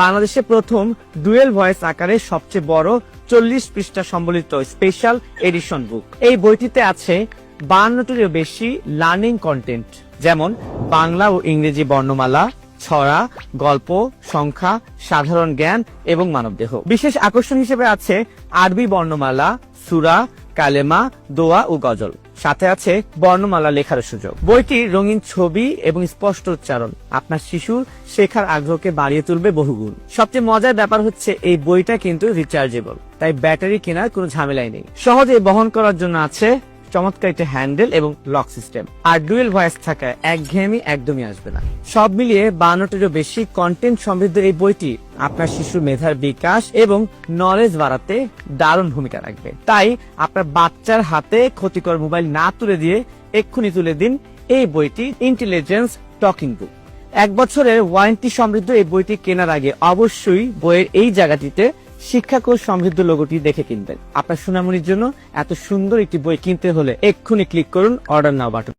বাংলাদেশে প্রথম dual voice আকারে সবচেয়ে বড় 40 পৃষ্ঠা সম্বলিত স্পেশাল এডিশন বুক। এই বইটিতে আছে 52টিরও বেশি লার্নিং কন্টেন্ট, যেমন বাংলা ও ইংরেজি বর্ণমালা, ছড়া, গল্প, সংখ্যা, সাধারণ জ্ঞান এবং মানবদেহ। বিশেষ আকর্ষণ হিসেবে আছে আরবি বর্ণমালা, সূরা, কালেমা, দোয়া ও গজল। সাথে আছে বর্ণমালা লেখার সুযোগ। বইটির রঙিন ছবি এবং স্পষ্ট উচ্চারণ আপনার শিশুর শেখার আগ্রহকে বাড়িয়ে তুলবে বহুগুণ। সবচেয়ে মজার ব্যাপার হচ্ছে এই বইটা কিন্তু রিচার্জেবল, তাই ব্যাটারি কেনার কোনো ঝামেলাই নেই। সহজে বহন করার জন্য আছে চমৎকার একটা হ্যান্ডেল এবং লক সিস্টেম। আর ডুয়েল ভয়েস থাকায় একঘেয়েমি একদমই আসবে না। সব মিলিয়ে 52টিরও বেশি কন্টেন্ট সমৃদ্ধ এই বইটি আপনার শিশুর মেধার বিকাশ এবং নলেজ বাড়াতে দারুণ ভূমিকা রাখবে। তাই আপনার বাচ্চার হাতে ক্ষতিকর মোবাইল না তুলে দিয়ে এক্ষুনি তুলে দিন এই বইটি, ইন্টেলিজেন্স টকিং বুক। 1 বছরের ওয়ারেন্টি সমৃদ্ধ এই বইটি কেনার আগে অবশ্যই বইয়ের এই জায়গাটিতে শিক্ষাকোষ সমৃদ্ধ লোগোটি দেখে কিনবেন। আপনার সোনামণির জন্য এত সুন্দর একটি বই কিনতে হলে এক্ষুনি ক্লিক করুন অর্ডার নাও বাটন।